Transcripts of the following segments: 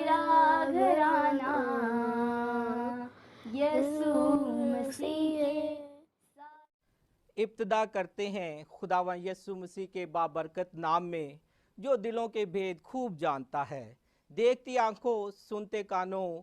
मेरा घराना यसू मसीह के इब्तिदा करते हैं खुदावन यसु मसीह के बाबरकत नाम में, जो दिलों के भेद खूब जानता है। देखती आंखों सुनते कानों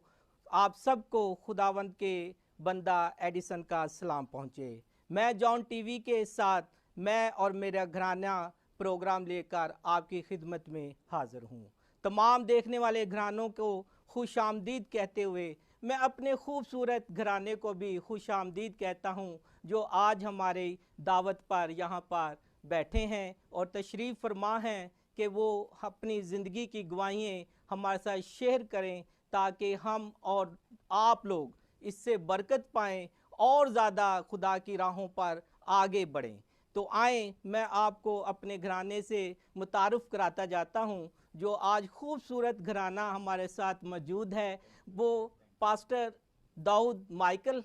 आप सबको खुदावंत के बंदा एडिसन का सलाम पहुँचे। मैं जॉन टीवी के साथ मैं और मेरा घराना प्रोग्राम लेकर आपकी खिदमत में हाजिर हूँ। तमाम देखने वाले घरानों को खुश आमदीद कहते हुए मैं अपने खूबसूरत घराने को भी खुश आमदीद कहता हूँ, जो आज हमारे दावत पर यहाँ पर बैठे हैं और तशरीफ़ फरमा हैं कि वो अपनी ज़िंदगी की गवाहियाँ हमारे साथ शेयर करें, ताकि हम और आप लोग इससे बरकत पाएँ और ज़्यादा खुदा की राहों पर आगे बढ़ें। तो आए मैं आपको अपने घराने से मुतारुफ़ कराता जाता हूँ। जो आज खूबसूरत घराना हमारे साथ मौजूद है वो पास्टर दाऊद माइकल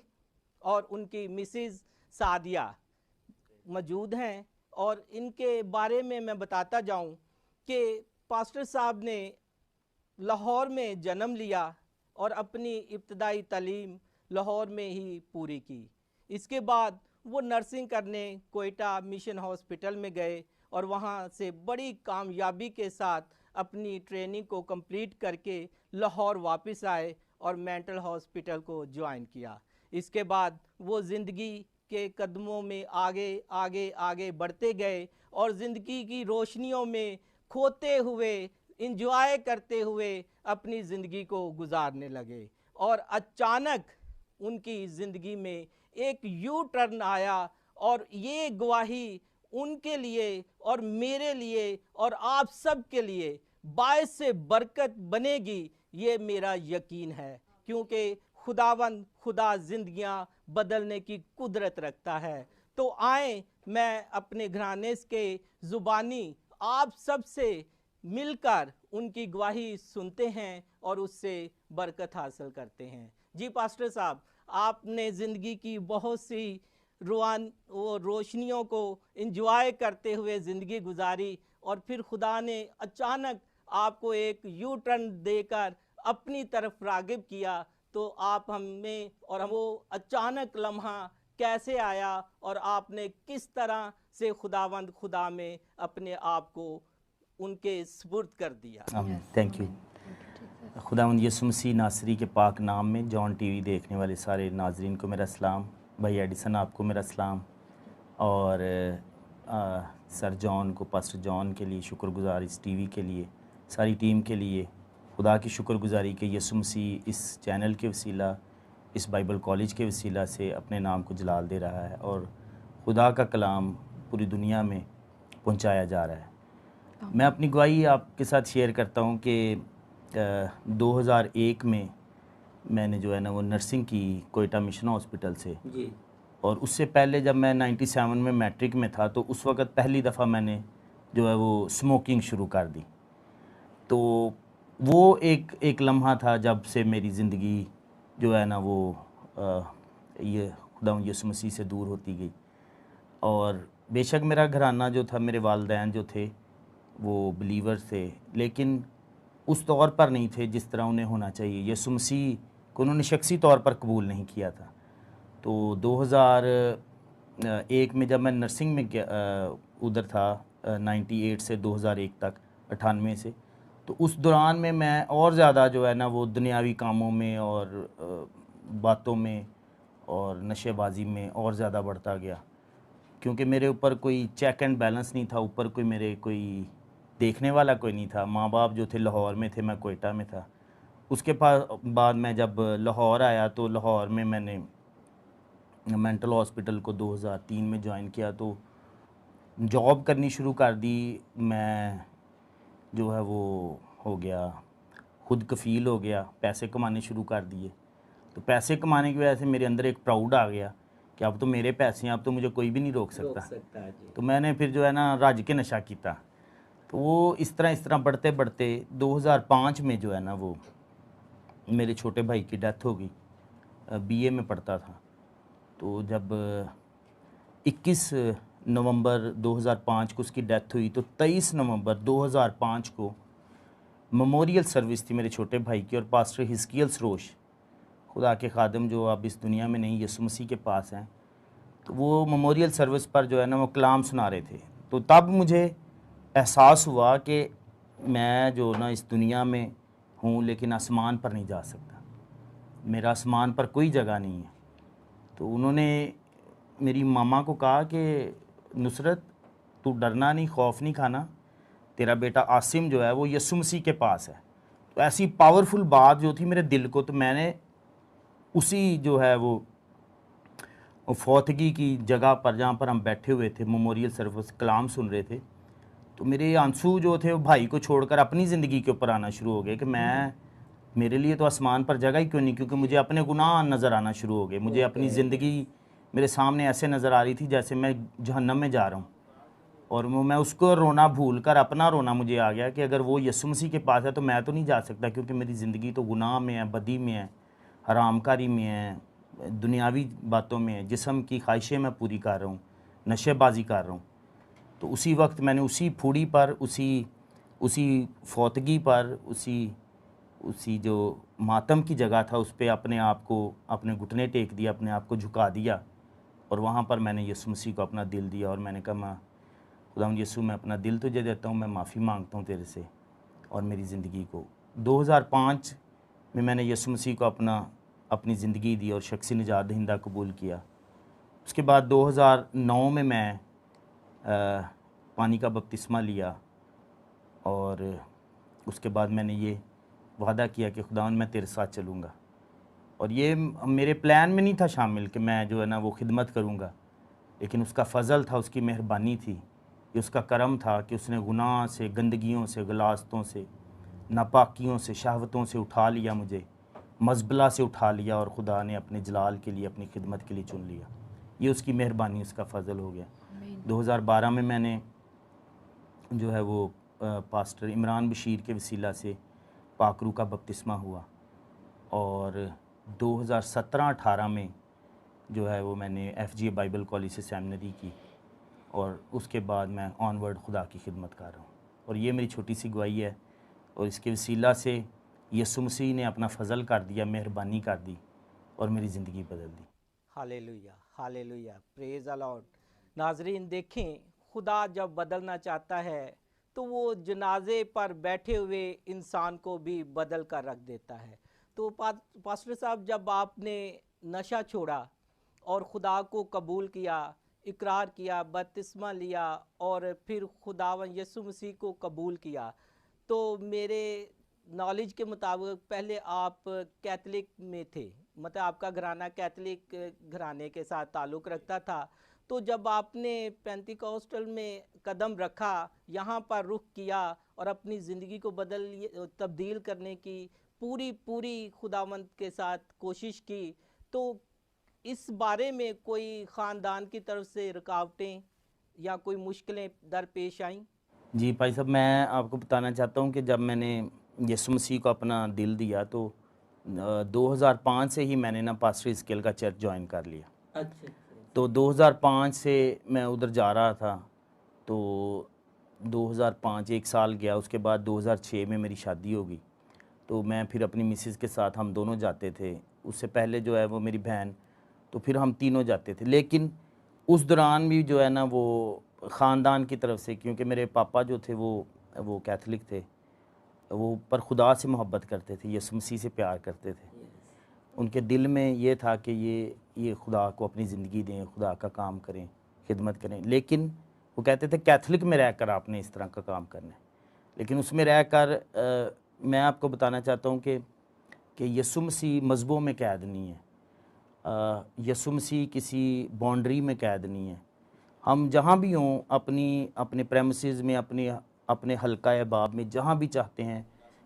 और उनकी मिसेस सादिया मौजूद हैं। और इनके बारे में मैं बताता जाऊं कि पास्टर साहब ने लाहौर में जन्म लिया और अपनी इब्तदाई तालीम लाहौर में ही पूरी की। इसके बाद वो नर्सिंग करने कोयटा मिशन हॉस्पिटल में गए और वहाँ से बड़ी कामयाबी के साथ अपनी ट्रेनिंग को कंप्लीट करके लाहौर वापस आए और मेंटल हॉस्पिटल को ज्वाइन किया। इसके बाद वो ज़िंदगी के कदमों में आगे आगे आगे बढ़ते गए और ज़िंदगी की रोशनियों में खोते हुए इंजॉय करते हुए अपनी ज़िंदगी को गुजारने लगे। और अचानक उनकी ज़िंदगी में एक यू टर्न आया और ये गवाही उनके लिए और मेरे लिए और आप सब के लिए बायस से बरकत बनेगी, ये मेरा यकीन है, क्योंकि खुदावंद खुदा जिंदगियां बदलने की कुदरत रखता है। तो आए मैं अपने घराने के ज़ुबानी आप सब से मिलकर उनकी गवाही सुनते हैं और उससे बरकत हासिल करते हैं। जी पास्टर साहब, आपने ज़िंदगी की बहुत सी रोशनियों को इंजॉय करते हुए ज़िंदगी गुजारी और फिर खुदा ने अचानक आपको एक यू टर्न देकर अपनी तरफ रागिब किया। तो आप हमें और वो अचानक लम्हा कैसे आया और आपने किस तरह से खुदावंद खुदा में अपने आप को उनके सुपुर्द कर दिया। आमीन। Thank you. खुदावंद यीशु मसीह नासरी के पाक नाम में जॉन टीवी देखने वाले सारे नाजरीन को मेरा सलाम। भाई एडिसन आपको मेरा सलाम। और सर जॉन को, पास्टर जॉन के लिए शुक्रगुजार, इस टीवी के लिए, सारी टीम के लिए खुदा की शुक्रगुजारी कि यीशु मसीह इस चैनल के वसीला, इस बाइबल कॉलेज के वसीला से अपने नाम को जलाल दे रहा है और खुदा का कलाम पूरी दुनिया में पहुंचाया जा रहा है। मैं अपनी गवाही आपके साथ शेयर करता हूं कि 2001 में मैंने जो है ना वो नर्सिंग की कोयटा मिशन हॉस्पिटल से जी। और उससे पहले जब मैं 97 में मैट्रिक में था तो उस वक़्त पहली दफ़ा मैंने जो है वो स्मोकिंग शुरू कर दी। तो वो एक लम्हा था जब से मेरी ज़िंदगी जो है ना वो ये खुदा यीशु मसीह से दूर होती गई। और बेशक मेरा घराना जो था, मेरे वालिदैन जो थे वो बिलीवर्स थे, लेकिन उस तौर पर नहीं थे जिस तरह उन्हें होना चाहिए। यीशु मसीह को उन्होंने शख्सी तौर पर कबूल नहीं किया था। तो 2001 में जब मैं नर्सिंग में उधर था 98 से 2001 तक, 98 से, तो उस दौरान में मैं और ज़्यादा जो है ना वो दुनियावी कामों में और बातों में और नशेबाजी में और ज़्यादा बढ़ता गया, क्योंकि मेरे ऊपर कोई चेक एंड बैलेंस नहीं था, ऊपर कोई मेरे कोई देखने वाला कोई नहीं था। माँ बाप जो थे लाहौर में थे, मैं कोयटा में था। उसके बाद मैं जब लाहौर आया तो लाहौर में मैंने मेंटल हॉस्पिटल को 2003 में ज्वाइन किया, तो जॉब करनी शुरू कर दी। मैं जो है वो हो गया, खुद कफ़ील हो गया, पैसे कमाने शुरू कर दिए। तो पैसे कमाने की वजह से मेरे अंदर एक प्राउड आ गया कि अब तो मेरे पैसे हैं, अब तो मुझे कोई भी नहीं रोक सकता तो मैंने फिर जो है ना रज के नशा किया। तो वो इस तरह बढ़ते बढ़ते 2005 में जो है ना वो मेरे छोटे भाई की डेथ हो गई। बीए में पढ़ता था। तो जब 21 नवंबर 2005 को उसकी डेथ हुई, तो 23 नवंबर 2005 को मेमोरियल सर्विस थी मेरे छोटे भाई की, और पास्टर हिस्कियल सरोश, खुदा के खादम जो अब इस दुनिया में नहीं, यीशु मसीह के पास हैं, तो वो मेमोरियल सर्विस पर जो है ना वो कलाम सुना रहे थे। तो तब मुझे एहसास हुआ कि मैं जो ना इस दुनिया में हूँ लेकिन आसमान पर नहीं जा सकता, मेरा आसमान पर कोई जगह नहीं है। तो उन्होंने मेरी मामा को कहा कि नुसरत तू डरना नहीं, खौफ नहीं खाना, तेरा बेटा आसिम जो है वो यीशु मसीह के पास है। तो ऐसी पावरफुल बात जो थी मेरे दिल को, तो मैंने उसी जो है वो फौतगी की जगह पर जहाँ पर हम बैठे हुए थे, मेमोरियल सर्विस कलाम सुन रहे थे, तो मेरे आंसू जो थे वो भाई को छोड़कर अपनी ज़िंदगी के ऊपर आना शुरू हो गए कि मैं, मेरे लिए तो आसमान पर जगह ही क्यों नहीं, क्योंकि मुझे अपने गुनाह नज़र आना शुरू हो गए। मुझे अपनी ज़िंदगी मेरे सामने ऐसे नज़र आ रही थी जैसे मैं जहन्नम में जा रहा हूँ, और मैं उसको रोना भूल कर अपना रोना मुझे आ गया कि अगर वो यीशु मसीह के पास है तो मैं तो नहीं जा सकता, क्योंकि मेरी ज़िंदगी तो गुनाह में है, बदी में है, हरामकारी में है, दुनियावी बातों में है, जिस्म की ख्वाहिशें मैं पूरी कर रहा हूँ, नशेबाजी कर रहा हूँ। तो उसी वक्त मैंने उसी फूड़ी पर, उसी फौतगी पर, उसी जो मातम की जगह था उस पर अपने आप को, अपने घुटने टेक दिया, अपने आप को झुका दिया, और वहाँ पर मैंने यीशु मसीह को अपना दिल दिया। और मैंने कहा, मैं खुदावंद यीशु, मैं अपना दिल तुझे देता हूँ, मैं माफ़ी मांगता हूँ तेरे से, और मेरी ज़िंदगी को। 2005 में मैंने यीशु मसीह को अपनी ज़िंदगी दी और शख्सी निजात दहिंदा कबूल किया। उसके बाद 2009 में मैं पानी का बपतिस्मा लिया, और उसके बाद मैंने ये वादा किया कि खुदावंद मैं तेरे साथ चलूँगा। और ये मेरे प्लान में नहीं था शामिल कि मैं जो है ना वो खिदमत करूँगा, लेकिन उसका फ़ज़ल था, उसकी मेहरबानी थी, ये उसका करम था कि उसने गुनाह से, गंदगियों से, गलास्तों से, नापाकियों से, शहवतों से उठा लिया, मुझे मज़बला से उठा लिया, और खुदा ने अपने जलाल के लिए, अपनी खिदमत के लिए चुन लिया। ये उसकी मेहरबानी, उसका फ़ज़ल हो गया। 2012 में मैंने जो है वो पास्टर इमरान बशीर के वसीला से पाकरू का बपतिस्मा हुआ, और 2017-18 में जो है वो मैंने FGA बाइबल कॉलेज से सेमिनरी की, और उसके बाद मैं ऑनवर्ड खुदा की खिदमत कर रहा हूँ। और ये मेरी छोटी सी गवाही है, और इसके वसीला से यीशु मसीह ने अपना फ़ज़ल कर दिया, मेहरबानी कर दी, और मेरी ज़िंदगी बदल दी। Hallelujah, hallelujah, praise the lord. नाजरीन देखें, खुदा जब बदलना चाहता है तो वो जनाजे पर बैठे हुए इंसान को भी बदल कर रख देता है। तो पास्टर साहब, जब आपने नशा छोड़ा और खुदा को कबूल किया, इकरार किया, बपतिस्मा लिया, और फिर खुदावन यीशु मसीह को कबूल किया, तो मेरे नॉलेज के मुताबिक पहले आप कैथलिक में थे, मतलब आपका घराना कैथलिक घराने के साथ ताल्लुक़ रखता था। तो जब आपने पेंटिकॉस्टल में कदम रखा, यहाँ पर रुख किया और अपनी ज़िंदगी को तब्दील करने की पूरी खुदावंद के साथ कोशिश की, तो इस बारे में कोई ख़ानदान की तरफ से रुकावटें या कोई मुश्किलें दरपेश आईं? जी भाई साहब, मैं आपको बताना चाहता हूँ कि जब मैंने यीशु मसीह को अपना दिल दिया तो 2005 से ही मैंने ना पास्टर हिस्कियल का चर्च ज्वाइन कर लिया। अच्छा। तो 2005 से मैं उधर जा रहा था, तो 2005 एक साल गया, उसके बाद 2006 में मेरी शादी हो गई। तो मैं फिर अपनी मिसेज़ के साथ हम दोनों जाते थे, उससे पहले जो है वो मेरी बहन, तो फिर हम तीनों जाते थे। लेकिन उस दौरान भी जो है ना वो ख़ानदान की तरफ से, क्योंकि मेरे पापा जो थे वो कैथलिक थे, वो पर खुदा से मोहब्बत करते थे, यीशु मसीह से प्यार करते थे। उनके दिल में ये था कि ये खुदा को अपनी ज़िंदगी दें, खुदा का काम करें, खिदमत करें। लेकिन वो कहते थे कैथलिक में रहकर आपने इस तरह का काम करना है। लेकिन उसमें रहकर मैं आपको बताना चाहता हूँ कि यीशु मसीह मज़हबों में कैद नहीं है, यीशु मसीह किसी बाउंड्री में कैद नहीं है। हम जहाँ भी हों, अपने प्रेमिसेस में, अपने हल्का अहबाब में, जहाँ भी चाहते हैं,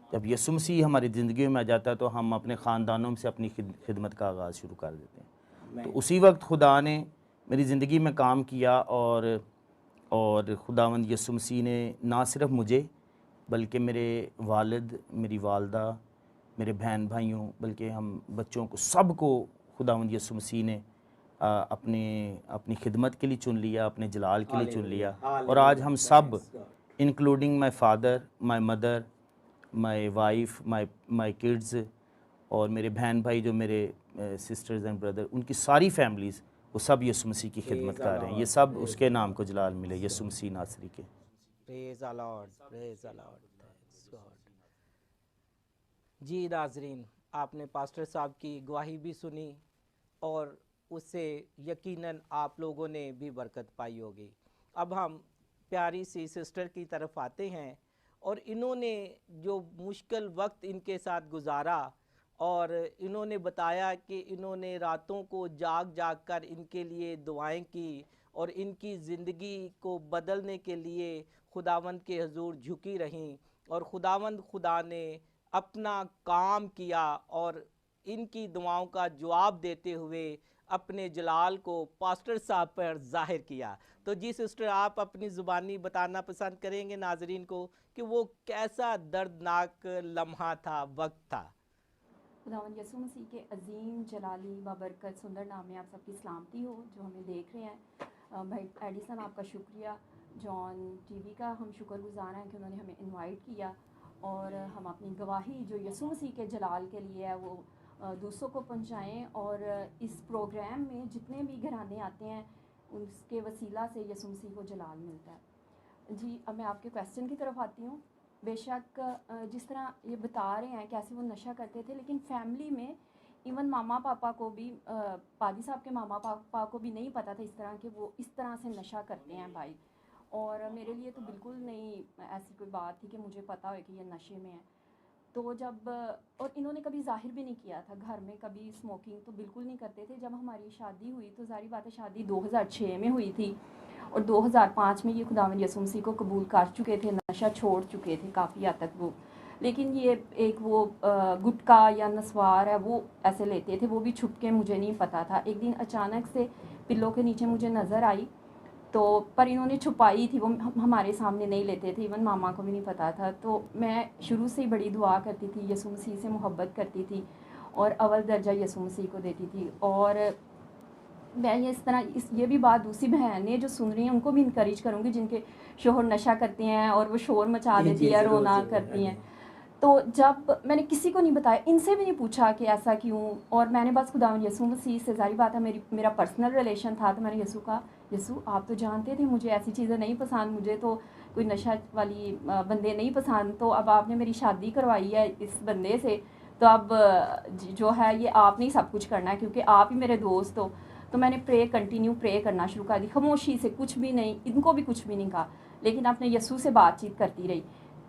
जब यीशु मसीह हमारी ज़िंदगी में आ जाता है तो हम अपने ख़ानदानों से अपनी खिदमत का आगाज़ शुरू कर देते हैं। तो उसी वक्त खुदा ने मेरी ज़िंदगी में काम किया, और खुदावंद यीशु मसीह ने ना सिर्फ मुझे बल्कि मेरे वालिद, मेरी वालदा, मेरे बहन भाइयों, बल्कि हम बच्चों को, सबको खुदावंद यीशु मसीह ने अपनी खिदमत के लिए चुन लिया, अपने जलाल के लिए चुन लिया। और आज हम सब, including my father, my mother, my wife, my kids, और मेरे बहन भाई जो मेरे सिस्टर्स एंड ब्रदर, उनकी सारी फैमिलीज़ वो सब यीशु मसीह की खिदमत कर रहे हैं। ये सब उसके नाम को जलाल मिले, यीशु मसीह नासरी के। Praise the lord, praise the lord, thanks god. जी नाजरीन, आपने पास्टर साहब की गवाही भी सुनी और उससे यकीनन आप लोगों ने भी बरकत पाई होगी। अब हम प्यारी सी सिस्टर की तरफ आते हैं और इन्होंने जो मुश्किल वक्त इनके साथ गुजारा और इन्होंने बताया कि इन्होंने रातों को जाग जाग कर इनके लिए दुआएं की और इनकी ज़िंदगी को बदलने के लिए खुदावंद के हजूर झुकी रहीं और खुदा ने अपना काम किया और इनकी दुआओं का जवाब देते हुए अपने जलाल को पास्टर साहब पर जाहिर किया। तो जी सिस्टर, आप अपनी ज़ुबानी बताना पसंद करेंगे नाजरीन को कि वो कैसा दर्दनाक लम्हा था, वक्त था। खुदावंद यीशु मसीह के अजीम जलाली बाबरकत सुंदर नाम में आप सबकी सलामती हो जो हमें देख रहे हैं। भाई एडिसन, आपका शुक्रिया। जॉन टीवी का हम शुक्रगुजार हैं कि उन्होंने हमें इनवाइट किया और हम अपनी गवाही जो यीशु मसीह के जलाल के लिए है वो दूसरों को पहुंचाएं। और इस प्रोग्राम में जितने भी घराने आते हैं उसके वसीला से यीशु मसीह को जलाल मिलता है। जी, अब मैं आपके क्वेश्चन की तरफ आती हूँ। बेशक जिस तरह ये बता रहे हैं कैसे वो नशा करते थे, लेकिन फैमिली में इवन मामा पापा को भी, पादी साहब के मामा पापा को भी नहीं पता था इस तरह कि वो इस तरह से नशा करते हैं भाई। और मेरे लिए तो बिल्कुल नहीं ऐसी कोई बात थी कि मुझे पता हो कि ये नशे में है। तो जब, और इन्होंने कभी जाहिर भी नहीं किया था घर में, कभी स्मोकिंग तो बिल्कुल नहीं करते थे। जब हमारी शादी हुई तो जारी बात है शादी 2006 में हुई थी और 2005 में ये खुदावंद यीशु मसीह को कबूल कर चुके थे, नशा छोड़ चुके थे काफ़ी हद तक वो। लेकिन ये एक वो गुटखा या नस्वार है वो ऐसे लेते थे, वो भी छुप के, मुझे नहीं पता था। एक दिन अचानक से पिल्लों के नीचे मुझे नज़र आई तो, पर इन्होंने छुपाई थी, वो हमारे सामने नहीं लेते थे, इवन मामा को भी नहीं पता था। तो मैं शुरू से ही बड़ी दुआ करती थी, यीशु मसीह से मोहब्बत करती थी और अव्वल दर्जा यीशु मसीह को देती थी। और मैं ये इस तरह ये भी बात दूसरी बहनें जो सुन रही हैं उनको भी इनकरेज करूँगी जिनके शोहर नशा करते हैं और वो शोर मचा देती है, रोना करती हैं। तो जब मैंने किसी को नहीं बताया, इनसे भी नहीं पूछा कि ऐसा क्यों, और मैंने बस खुदावंद यीशु मसीह से, जारी बात है मेरा पर्सनल रिलेशन था, तो मैंने यीशु कहा, यीशु आप तो जानते थे मुझे ऐसी चीज़ें नहीं पसंद, मुझे तो कोई नशा वाली बंदे नहीं पसंद, तो अब आपने मेरी शादी करवाई है इस बंदे से, तो अब जो है ये आपने ही सब कुछ करना है क्योंकि आप ही मेरे दोस्त हो। तो मैंने कंटिन्यू प्रे करना शुरू कर दी, खामोशी से, कुछ भी नहीं, इनको भी कुछ भी नहीं कहा, लेकिन अपने यीशु से बातचीत करती रही।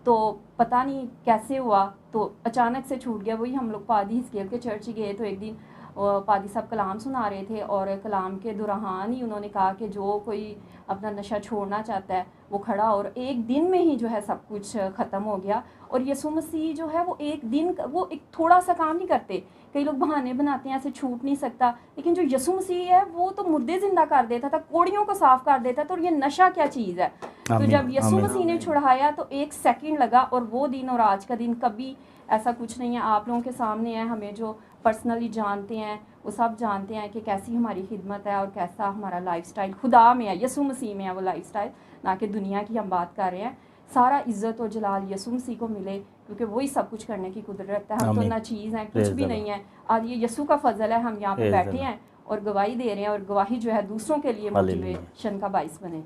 तो पता नहीं कैसे हुआ तो अचानक से छूट गया। वही हम लोग पादी हिस्केल के चर्च गए तो एक दिन पादी साहब कलाम सुना रहे थे और कलाम के दौरान ही उन्होंने कहा कि जो कोई अपना नशा छोड़ना चाहता है वो खड़ा, और एक दिन में ही जो है सब कुछ ख़त्म हो गया। और यीशु मसीह जो है वो एक दिन, वो एक थोड़ा सा काम नहीं करते। कई लोग बहाने बनाते हैं ऐसे छूट नहीं सकता, लेकिन जो यीशु मसीह है वो तो मुर्दे जिंदा कर देता था, कोड़ियों को साफ कर देता था। और ये नशा क्या चीज़ है। तो जब यीशु मसीह ने छुड़ाया तो एक सेकंड लगा, और वो दिन और आज का दिन कभी ऐसा कुछ नहीं है। आप लोगों के सामने है, हमें जो पर्सनली जानते हैं वो सब जानते हैं कि कैसी हमारी खिदमत है और कैसा हमारा लाइफस्टाइल खुदा में है, यीशु मसीह में है वो लाइफस्टाइल, ना कि दुनिया की हम बात कर रहे हैं। सारा इज्जत और जलाल यीशु मसीह को मिले क्योंकि वही सब कुछ करने की कुदरत है। हम तो ना चीज़ हैं, कुछ भी नहीं है। आज ये यीशु का फजल है, हम यहाँ पे बैठे हैं और गवाही दे रहे हैं, और गवाही जो है दूसरों के लिए मोटिवेशन का बाइस बने।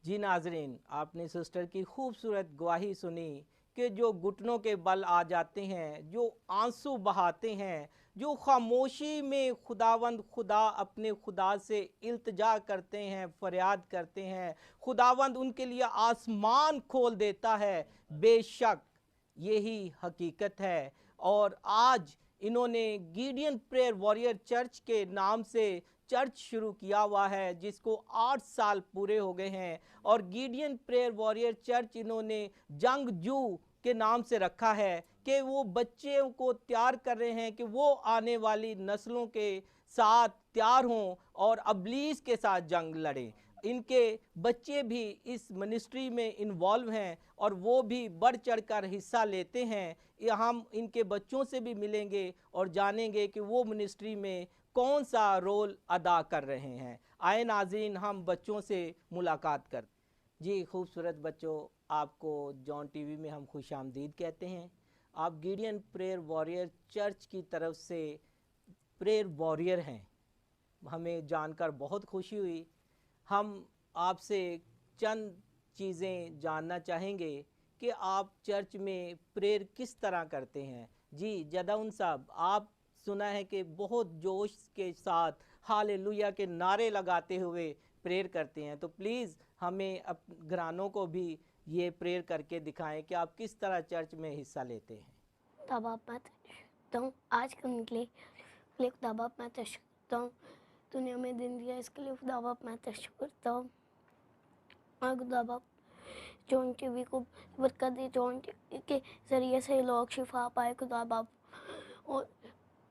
जी नाजरीन, आपने सिस्टर की खूबसूरत गवाही सुनी कि जो घुटनों के बल आ जाते हैं, जो आंसू बहाते हैं, जो खामोशी में खुदा अपने खुदा से इल्तिजा करते हैं, फरियाद करते हैं, खुदावंद उनके लिए आसमान खोल देता है। बेशक यही हकीकत है। और आज इन्होंने गिडियन प्रेयर वॉरियर चर्च के नाम से चर्च शुरू किया हुआ है जिसको 8 साल पूरे हो गए हैं। और गिडियन प्रेयर वॉरियर चर्च इन्होंने जंगजू के नाम से रखा है कि वो बच्चों को तैयार कर रहे हैं कि वो आने वाली नस्लों के साथ तैयार हों और अबलीस के साथ जंग लड़ें। इनके बच्चे भी इस मिनिस्ट्री में इन्वॉल्व हैं और वो भी बढ़ चढ़ कर हिस्सा लेते हैं। हम इनके बच्चों से भी मिलेंगे और जानेंगे कि वो मिनिस्ट्री में कौन सा रोल अदा कर रहे हैं। आए नाज़रीन, हम बच्चों से मुलाकात कर। जी खूबसूरत बच्चों, आपको जॉन टीवी में हम खुशामदीद कहते हैं। आप गिडियन प्रेयर वॉरियर चर्च की तरफ से प्रेयर वॉरियर हैं, हमें जानकर बहुत खुशी हुई। हम आपसे चंद चीज़ें जानना चाहेंगे कि आप चर्च में प्रेयर किस तरह करते हैं। जी जदाउन साहब, आप सुना है कि बहुत जोश के साथ हालेलुया के नारे लगाते हुए प्रेयर करते हैं, तो प्लीज़ हमें घरानों को भी ये प्रेयर करके दिखाएं कि आप किस तरह चर्च में हिस्सा लेते हैं। तब आप मैं करता हूँ आज करने के लिए खुदा बाप मैं करता हूँ, तूने हमें दिन दिया इसके लिए खुदा बाप मैं करता हूँ। और खुदा बाप जॉन टीवी को बरकत दे, जॉन टीवी के ज़रिए से लोग शिफा पाए खुदा बाप, और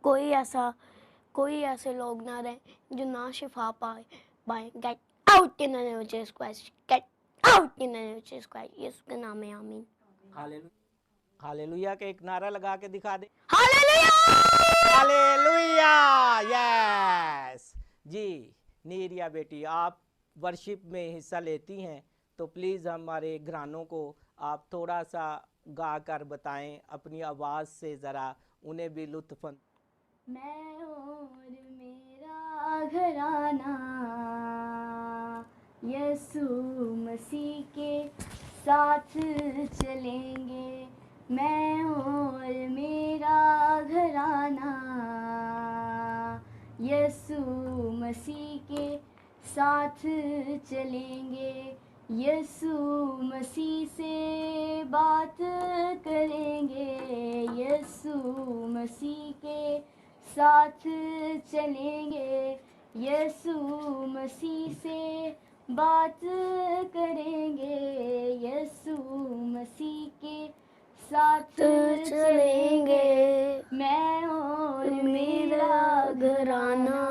कोई ऐसे लोग ना रहे जो ना शिफा पाए। Get out in the name of Jesus Christ, get out in the name of Jesus Christ, यीशु के नाम में आमीन। हालेलुया का एक नारा लगा के दिखा दे। Hallelujah, hallelujah, yes. जी नीरिया बेटी, आप वर्शिप में हिस्सा लेती हैं, तो प्लीज़ हमारे घरानों को आप थोड़ा सा गा कर बताएं अपनी आवाज़ से, ज़रा उन्हें भी लुत्फ़। मैं और मेरा घराना यीशु मसीह के साथ चलेंगे। मैं और मेरा घराना यीशु मसीह के साथ चलेंगे। यीशु मसीह से बात करेंगे, यीशु मसीह के साथ चलेंगे। यीशु मसीह से बात करेंगे, यीशु मसीह के साथ चलेंगे। मैं और मेरा घराना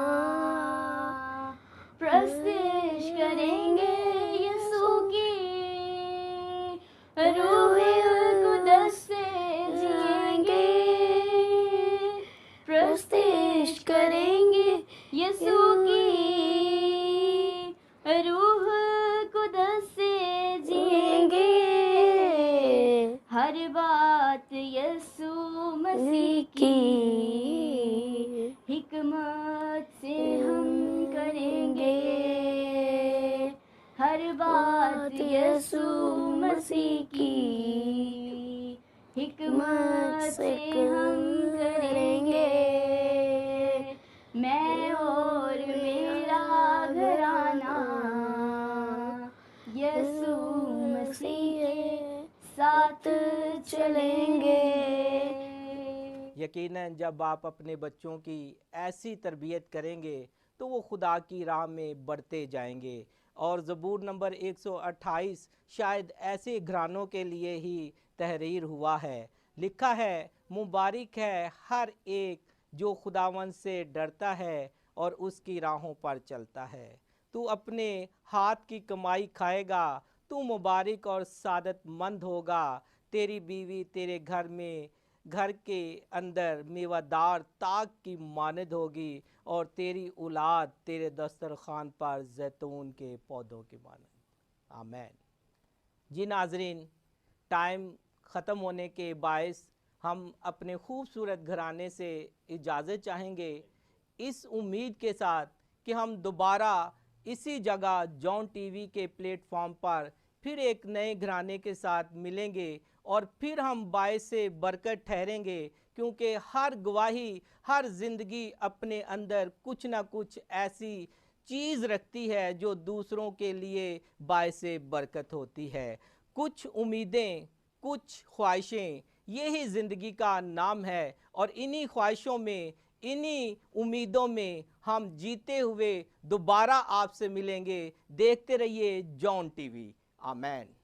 प्रस्तिश करेंगे यीशु की रूहे कुदस से जिएंगे। प्रस्तिश करेंगे यीशु की रूह कुदस से जिएंगे। हर बात यीशु मसीह की हिकमत से हम करेंगे। हर बात यीशु मसीह की हिकमत से हम करेंगे। मैं और मेरा घराना यीशु मसीह के साथ चलेंगे। यकीनन जब आप अपने बच्चों की ऐसी तरबियत करेंगे तो वो खुदा की राह में बढ़ते जाएंगे। और ज़बूर नंबर 128 शायद ऐसे घरानों के लिए ही तहरीर हुआ है। लिखा है, मुबारक है हर एक जो खुदावन से डरता है और उसकी राहों पर चलता है। तू अपने हाथ की कमाई खाएगा, तू मुबारक और सादतमंद होगा। तेरी बीवी तेरे घर के अंदर मेवादार ताक की मानद होगी, और तेरी औलाद तेरे दस्तरखान पर जैतून के पौधों की मानद। आमीन। जी नाजरीन, टाइम ख़त्म होने के बायस हम अपने खूबसूरत घराने से इजाज़त चाहेंगे, इस उम्मीद के साथ कि हम दोबारा इसी जगह जॉन टीवी के प्लेटफॉर्म पर फिर एक नए घराने के साथ मिलेंगे और फिर हम बायस से बरकत ठहरेंगे, क्योंकि हर गवाही, हर ज़िंदगी अपने अंदर कुछ ना कुछ ऐसी चीज़ रखती है जो दूसरों के लिए बायस बरकत होती है। कुछ उम्मीदें, कुछ ख्वाहिशें, यही ज़िंदगी का नाम है, और इन्हीं ख्वाहिशों में, इन्हीं उम्मीदों में हम जीते हुए दोबारा आपसे मिलेंगे। देखते रहिए जॉन टीवी। आमीन।